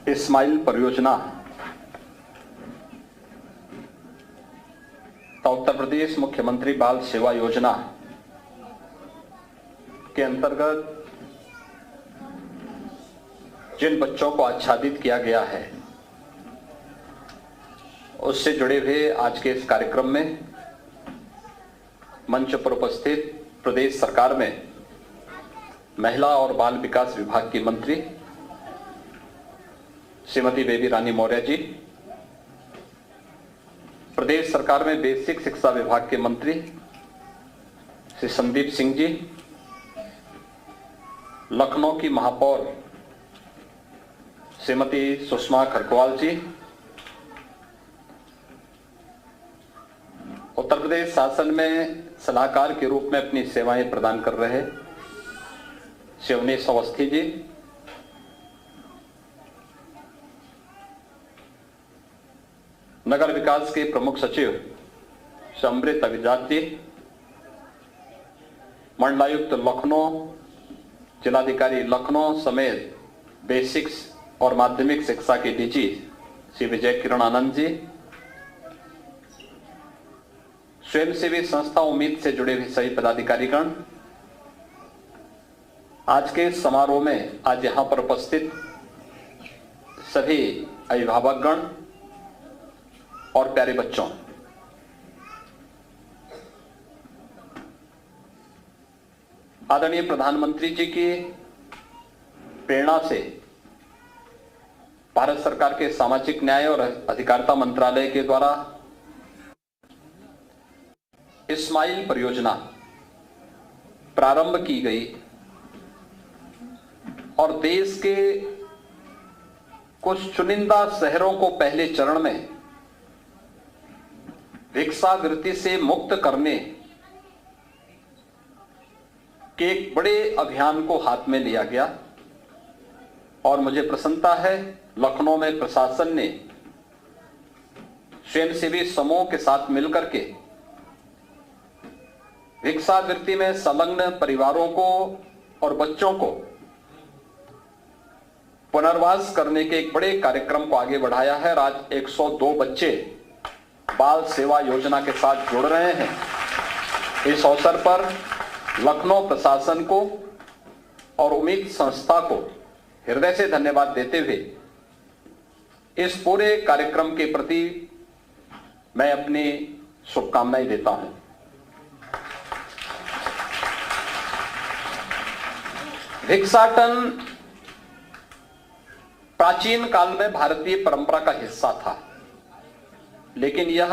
इस्माइल परियोजना उत्तर प्रदेश मुख्यमंत्री बाल सेवा योजना के अंतर्गत जिन बच्चों को आच्छादित किया गया है उससे जुड़े हुए आज के इस कार्यक्रम में मंच पर उपस्थित प्रदेश सरकार में महिला और बाल विकास विभाग की मंत्री श्रीमती बेबी रानी मौर्य जी, प्रदेश सरकार में बेसिक शिक्षा विभाग के मंत्री श्री संदीप सिंह जी, लखनऊ की महापौर श्रीमती सुषमा खरकवाल जी, उत्तर प्रदेश शासन में सलाहकार के रूप में अपनी सेवाएं प्रदान कर रहे श्री अवनीश अवस्थी जी, नगर विकास के प्रमुख सचिव श्री अमृत अभिजात जी, मंडलायुक्त लखनऊ, जिलाधिकारी लखनऊ समेत बेसिक्स और माध्यमिक शिक्षा के डीजी श्री विजय किरण आनंद जी, स्वयंसेवी संस्था उम्मीद से जुड़े हुए सभी पदाधिकारीगण, आज के समारोह में आज यहां पर उपस्थित सभी अभिभावकगण और प्यारे बच्चों, आदरणीय प्रधानमंत्री जी की प्रेरणा से भारत सरकार के सामाजिक न्याय और अधिकारिता मंत्रालय के द्वारा इस्माइल परियोजना प्रारंभ की गई और देश के कुछ चुनिंदा शहरों को पहले चरण में भिक्षावृत्ति से मुक्त करने के एक बड़े अभियान को हाथ में लिया गया और मुझे प्रसन्नता है लखनऊ में प्रशासन ने स्वयंसेवी समूह के साथ मिलकर के भिक्षावृत्ति में संलग्न परिवारों को और बच्चों को पुनर्वास करने के एक बड़े कार्यक्रम को आगे बढ़ाया है। आज 102 बच्चे बाल सेवा योजना के साथ जुड़ रहे हैं। इस अवसर पर लखनऊ प्रशासन को और उम्मीद संस्था को हृदय से धन्यवाद देते हुए इस पूरे कार्यक्रम के प्रति मैं अपनी शुभकामनाएं देता हूं। भिक्षाटन प्राचीन काल में भारतीय परंपरा का हिस्सा था, लेकिन यह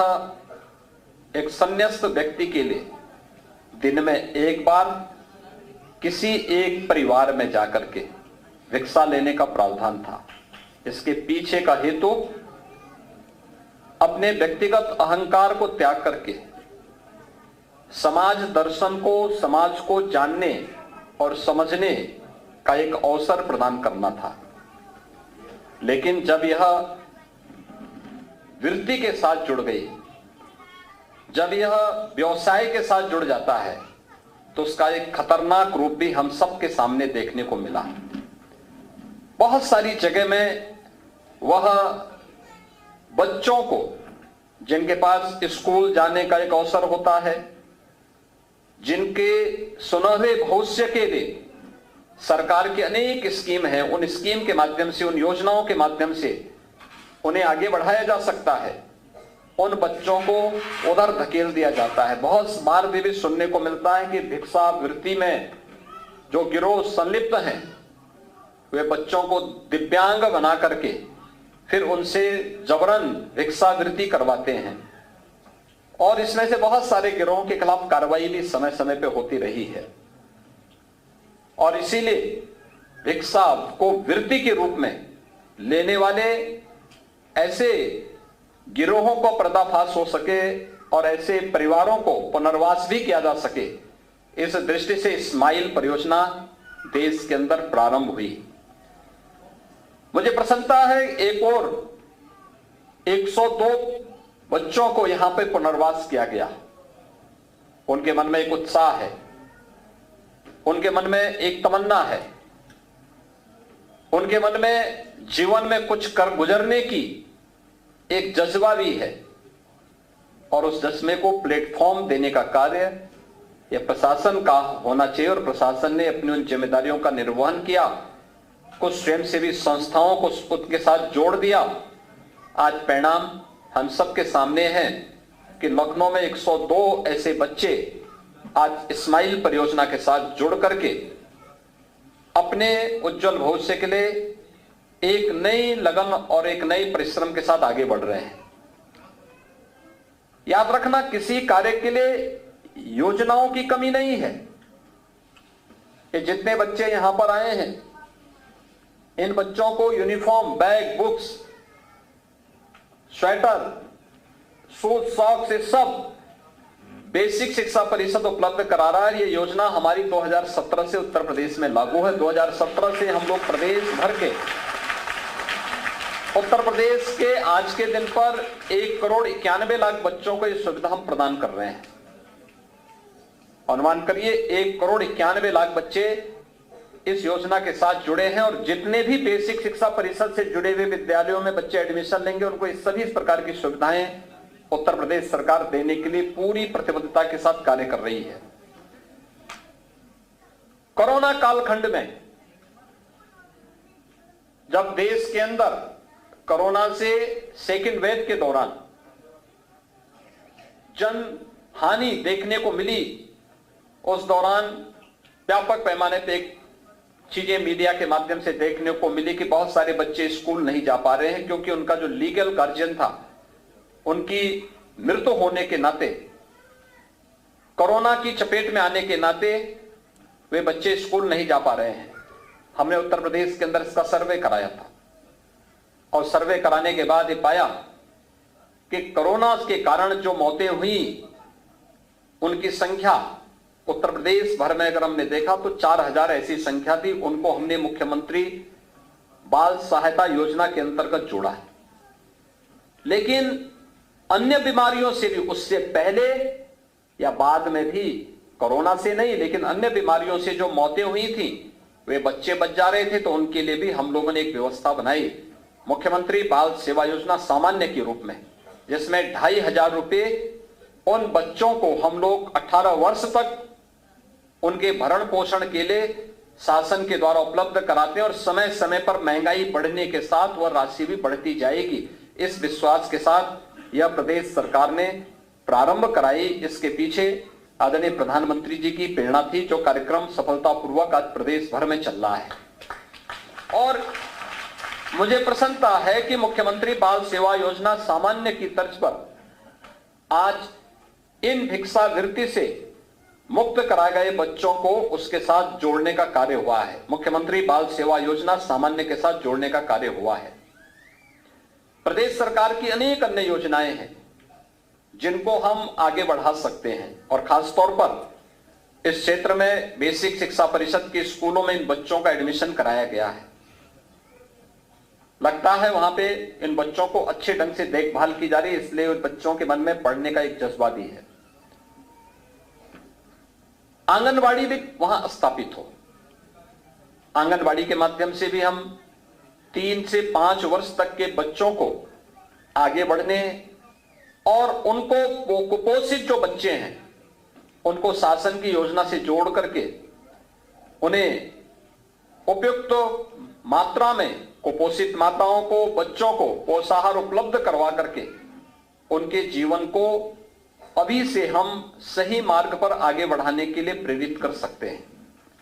एक संन्यास्त व्यक्ति के लिए दिन में एक बार किसी एक परिवार में जाकर के भिक्षा लेने का प्रावधान था। इसके पीछे का हेतु अपने व्यक्तिगत अहंकार को त्याग करके समाज दर्शन को, समाज को जानने और समझने का एक अवसर प्रदान करना था। लेकिन जब यह वृत्ति के साथ जुड़ गई, जब यह व्यवसाय के साथ जुड़ जाता है, तो उसका एक खतरनाक रूप भी हम सबके सामने देखने को मिला। बहुत सारी जगह में वह बच्चों को, जिनके पास स्कूल जाने का एक अवसर होता है, जिनके सुनहरे भविष्य के लिए सरकार की अनेक स्कीम है, उन स्कीम के माध्यम से, उन योजनाओं के माध्यम से उन्हें आगे बढ़ाया जा सकता है, उन बच्चों को उधर धकेल दिया जाता है। बहुत बार भी सुनने को मिलता है कि भिक्षावृत्ति में जो गिरोह संलिप्त हैं वे बच्चों को दिव्यांग बना करके फिर उनसे जबरन भिक्षावृत्ति करवाते हैं और इसमें से बहुत सारे गिरोहों के खिलाफ कार्रवाई भी समय समय पे होती रही है। और इसीलिए भिक्षा को वृत्ति के रूप में लेने वाले ऐसे गिरोहों को पर्दाफाश हो सके और ऐसे परिवारों को पुनर्वास भी किया जा सके, इस दृष्टि से इस्माइल परियोजना देश के अंदर प्रारंभ हुई। मुझे प्रसन्नता है एक और 102 बच्चों को यहां पे पुनर्वास किया गया। उनके मन में एक उत्साह है, उनके मन में एक तमन्ना है, उनके मन में जीवन में कुछ कर गुजरने की एक जज्बा भी है और उस जज्बे को प्लेटफॉर्म देने का कार्य यह प्रशासन का होना चाहिए और प्रशासन ने अपनी उन जिम्मेदारियों का निर्वहन किया। कुछ स्वयंसेवी संस्थाओं को उनके साथ जोड़ दिया। आज परिणाम हम सबके सामने हैं कि लखनऊ में 102 ऐसे बच्चे आज इस्माइल परियोजना के साथ जुड़ करके अपने उज्जवल भविष्य के लिए एक नई लगन और एक नई परिश्रम के साथ आगे बढ़ रहे हैं। याद रखना, किसी कार्य के लिए योजनाओं की कमी नहीं है। ये जितने बच्चे यहां पर आए हैं, इन बच्चों को uniform, bag, books, sweater, shoes, socks, ये सब बेसिक शिक्षा परिषद उपलब्ध करा रहा है। ये योजना हमारी 2017 से उत्तर प्रदेश में लागू है। 2017 से हम लोग प्रदेश भर के, उत्तर प्रदेश के आज के दिन पर 1,91,00,000 बच्चों को ये सुविधा हम प्रदान कर रहे हैं। अनुमान करिए 1,91,00,000 बच्चे इस योजना के साथ जुड़े हैं और जितने भी बेसिक शिक्षा परिषद से जुड़े हुए विद्यालयों में बच्चे एडमिशन लेंगे, उनको इस सभी प्रकार की सुविधाएं उत्तर प्रदेश सरकार देने के लिए पूरी प्रतिबद्धता के साथ कार्य कर रही है। कोरोना कालखंड में जब देश के अंदर कोरोना से सेकेंड वेव के दौरान जन हानि देखने को मिली, उस दौरान व्यापक पैमाने पे चीजें मीडिया के माध्यम से देखने को मिली कि बहुत सारे बच्चे स्कूल नहीं जा पा रहे हैं क्योंकि उनका जो लीगल गार्जियन था, उनकी मृत्यु होने के नाते, कोरोना की चपेट में आने के नाते वे बच्चे स्कूल नहीं जा पा रहे हैं। हमने उत्तर प्रदेश के अंदर इसका सर्वे कराया था और सर्वे कराने के बाद ये पाया कि कोरोना के कारण जो मौतें हुई, उनकी संख्या उत्तर प्रदेश भर में अगर हमने देखा तो 4,000 ऐसी संख्या थी। उनको हमने मुख्यमंत्री बाल सहायता योजना के अंतर्गत जोड़ा है। लेकिन अन्य बीमारियों से भी, उससे पहले या बाद में भी, कोरोना से नहीं लेकिन अन्य बीमारियों से जो मौतें हुई थी, वे बच्चे बच जा रहे थे। तो उनके लिए भी हम लोगों ने एक व्यवस्था बनाई, मुख्यमंत्री बाल सेवा योजना सामान्य के रूप में, जिसमें 2,500 रुपए उन बच्चों को हम लोग 18 वर्ष तक उनके भरण पोषण के लिए शासन के द्वारा उपलब्ध कराते हैं और समय समय पर महंगाई बढ़ने के साथ वह राशि भी बढ़ती जाएगी। इस विश्वास के साथ यह प्रदेश सरकार ने प्रारंभ कराई। इसके पीछे आदरणीय प्रधानमंत्री जी की प्रेरणा थी, जो कार्यक्रम सफलतापूर्वक आज प्रदेश भर में चल रहा है। और मुझे प्रसन्नता है कि मुख्यमंत्री बाल सेवा योजना सामान्य की तर्ज पर आज इन भिक्षावृत्ति से मुक्त कराए गए बच्चों को उसके साथ जोड़ने का कार्य हुआ है। मुख्यमंत्री बाल सेवा योजना सामान्य के साथ जोड़ने का कार्य हुआ है। प्रदेश सरकार की अनेक अन्य योजनाएं हैं जिनको हम आगे बढ़ा सकते हैं और खासतौर पर इस क्षेत्र में बेसिक शिक्षा परिषद के स्कूलों में इन बच्चों का एडमिशन कराया गया है। लगता है वहां पे इन बच्चों को अच्छे ढंग से देखभाल की जा रही है, इसलिए उन बच्चों के मन में पढ़ने का एक जज्बा भी है। आंगनवाड़ी भी वहां स्थापित हो। आंगनवाड़ी के माध्यम से भी हम 3 से 5 वर्ष तक के बच्चों को आगे बढ़ने और उनको कुपोषित जो बच्चे हैं उनको शासन की योजना से जोड़ करके उन्हें उपयुक्त मात्रा में कुपोषित माताओं को, बच्चों को पोषाहार उपलब्ध करवा करके उनके जीवन को अभी से हम सही मार्ग पर आगे बढ़ाने के लिए प्रेरित कर सकते हैं।